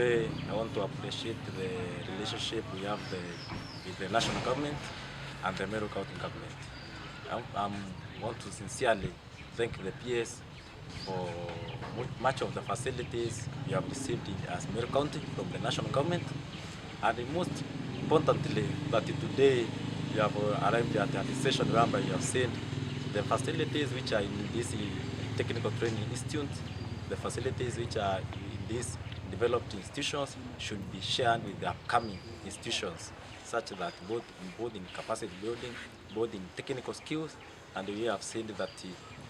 today I want to appreciate the relationship we have with the national government and the Meru County government. I want to sincerely thank the PS for much of the facilities we have received as Meru County from the national government, and most importantly that today we have arrived at the session whereby you have seen the facilities which are in this technical training institute, the facilities which are in these developed institutions should be shared with the upcoming institutions, such that both in capacity building, both in technical skills, and we have seen that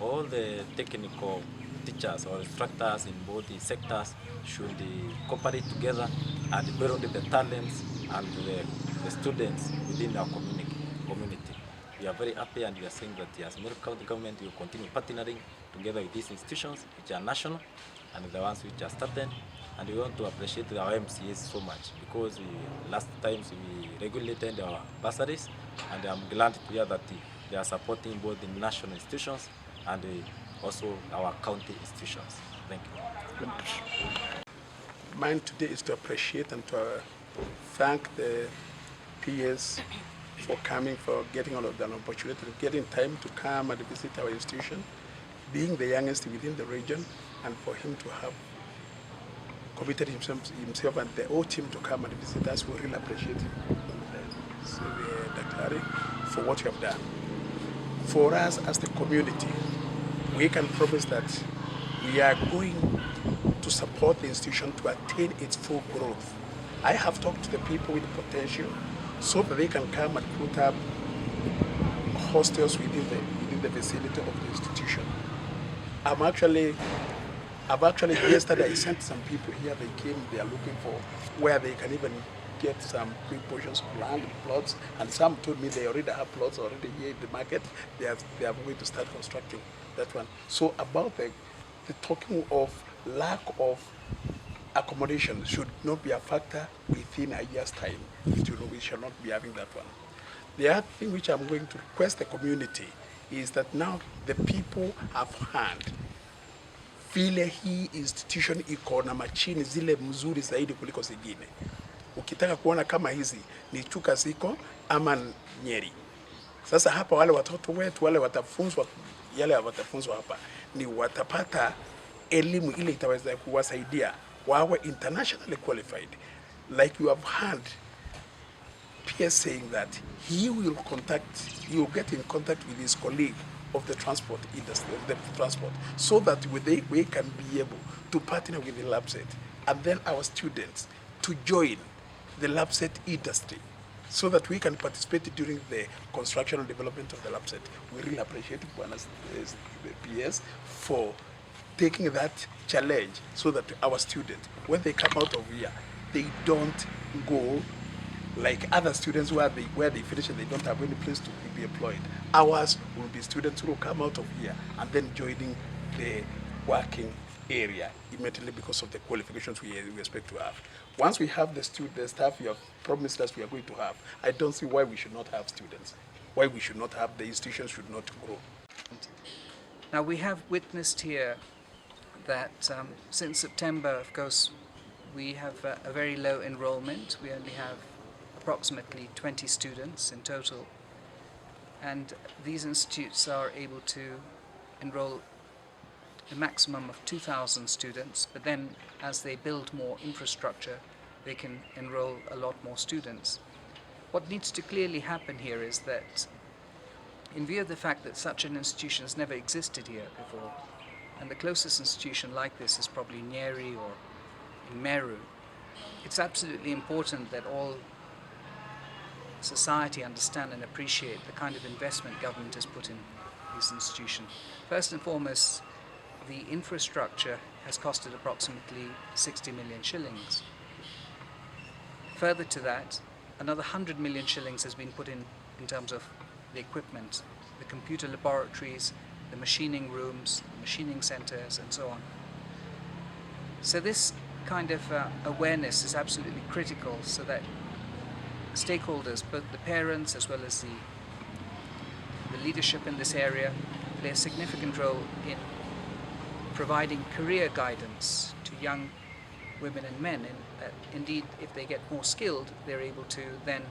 all the technical teachers or instructors in both the sectors should cooperate together and build the talents and the students within our community. We are very happy, and we are saying that as Meru County government will continue partnering together with these institutions which are national and the ones which are started. And we want to appreciate our MCAs so much, because last times we regulated our bursaries, and I'm glad to hear that they are supporting both the national institutions and also our county institutions. Thank you. Mine today is to appreciate and to thank the PS for coming, for getting all of the opportunity, getting time to come and visit our institution, being the youngest within the region, and for him to have committed himself and the whole team to come and visit us. We really appreciate Dr. Hari for what you have done. For us as the community, we can promise that we are going to support the institution to attain its full growth. I have talked to the people with potential so that they can come and put up hostels within the vicinity of the institution. I've actually yesterday I sent some people here. They came, they are looking for where they can even get some quick portions of land, plots, and some told me they already have plots already here in the market. They are going to start constructing that one. So about the talking of lack of accommodation should not be a factor within a year's time. We shall not be having that one. The other thing which I'm going to request the community is that now the people have heard vile hii institution iko na machini zile mzuri zaidi kuliko zingine. Ukitaka kuona kama hizi ni Chuka ziko ama Nyeri. Sasa hapa wale watoto wetu wale watafunzwa, yale watafunzwa hapa ni watapata elimu ile itaweza kuwasaidia wawe internationally qualified. Like you have heard Pierre saying that he will get in contact with his colleague of the transport industry, so that we can be able to partner with the lab set and then our students to join the lab set industry, so that we can participate during the construction and development of the lab set. We really appreciate the PS for taking that challenge, so that our students, when they come out of here, they don't go like other students where they finish and they don't have any place to be employed. Ours will be students who will come out of here and then joining the working area immediately because of the qualifications we expect to have. Once we have the staff you have promised us we are going to have, I don't see why we should not have students, why we should not have, the institutions should not grow. Now we have witnessed here that since September, of course, we have a very low enrollment. We only have approximately 20 students in total, and these institutes are able to enroll a maximum of 2,000 students, but then as they build more infrastructure they can enroll a lot more students. What needs to clearly happen here is that, in view of the fact that such an institution has never existed here before, and the closest institution like this is probably Nyeri or in Meru, it's absolutely important that all society understand and appreciate the kind of investment government has put in this institution. First and foremost, the infrastructure has costed approximately 60 million shillings. Further to that, another 100 million shillings has been put in terms of the equipment, the computer laboratories, the machining rooms, the machining centers, and so on. So this kind of awareness is absolutely critical, so that stakeholders, both the parents as well as the leadership in this area, play a significant role in providing career guidance to young women and men. And indeed, if they get more skilled, they're able to then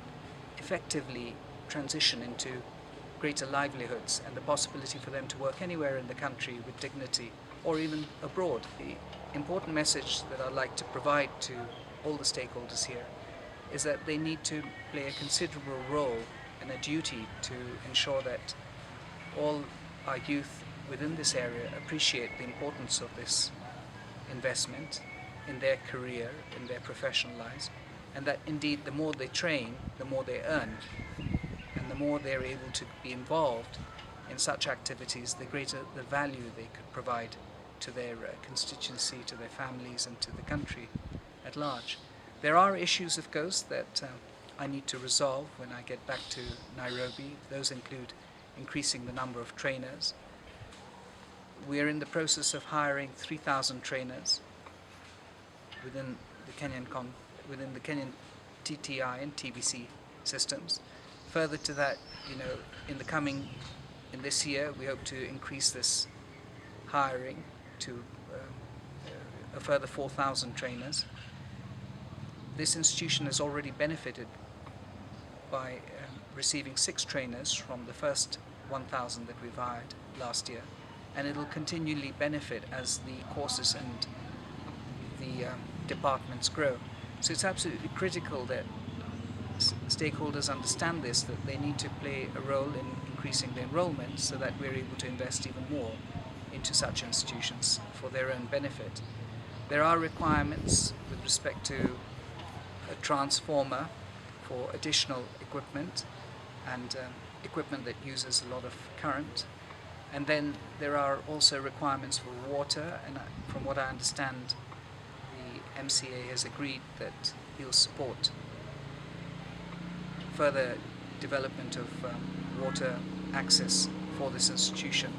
effectively transition into greater livelihoods and the possibility for them to work anywhere in the country with dignity, or even abroad. The important message that I'd like to provide to all the stakeholders here is that they need to play a considerable role and a duty to ensure that all our youth within this area appreciate the importance of this investment in their career, in their professional lives, and that indeed the more they train, the more they earn, and the more they're able to be involved in such activities, the greater the value they could provide to their constituency, to their families, and to the country at large. There are issues, of course, that I need to resolve when I get back to Nairobi. Those include increasing the number of trainers. We are in the process of hiring 3,000 trainers within the Kenyan TTI and TBC systems. Further to that, in this year, we hope to increase this hiring to a further 4,000 trainers. This institution has already benefited by receiving 6 trainers from the first 1,000 that we've hired last year, and it'll continually benefit as the courses and the departments grow. So it's absolutely critical that stakeholders understand this, that they need to play a role in increasing the enrollment so that we're able to invest even more into such institutions for their own benefit. There are requirements with respect to a transformer for additional equipment and equipment that uses a lot of current. And then there are also requirements for water, and from what I understand, the MCA has agreed that he'll support further development of water access for this institution.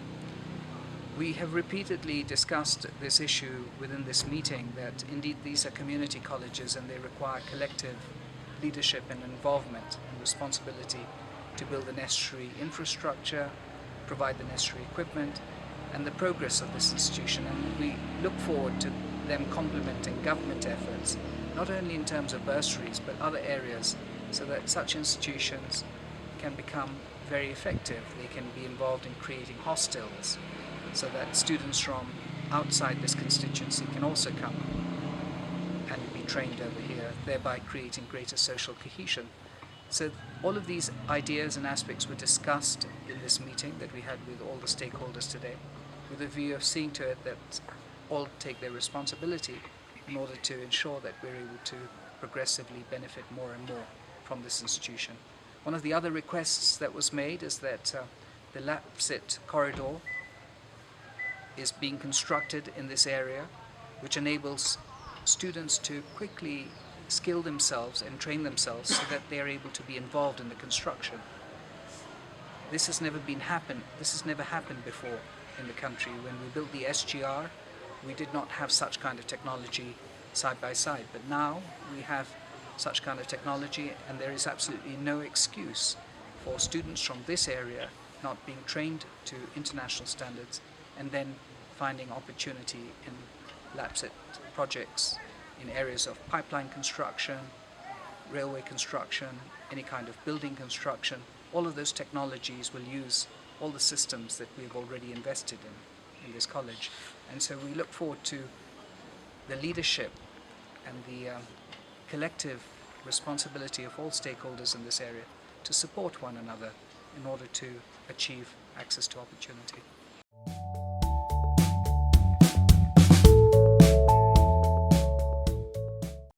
We have repeatedly discussed this issue within this meeting, that indeed these are community colleges and they require collective leadership and involvement and responsibility to build the necessary infrastructure, provide the necessary equipment, and the progress of this institution. And we look forward to them complementing government efforts, not only in terms of bursaries but other areas, so that such institutions can become very effective. They can be involved in creating hostels so that students from outside this constituency can also come and be trained over here, thereby creating greater social cohesion. So all of these ideas and aspects were discussed in this meeting that we had with all the stakeholders today, with a view of seeing to it that all take their responsibility in order to ensure that we're able to progressively benefit more and more from this institution. One of the other requests that was made is that the LAPSIT corridor is being constructed in this area, which enables students to quickly skill themselves and train themselves so that they are able to be involved in the construction. This has never happened before in the country. When we built the SGR, we did not have such kind of technology side by side, but now we have such kind of technology, and there is absolutely no excuse for students from this area not being trained to international standards and then finding opportunity in LAPSIT projects in areas of pipeline construction, railway construction, any kind of building construction. All of those technologies will use all the systems that we've already invested in this college. And so we look forward to the leadership and the collective responsibility of all stakeholders in this area to support one another in order to achieve access to opportunity.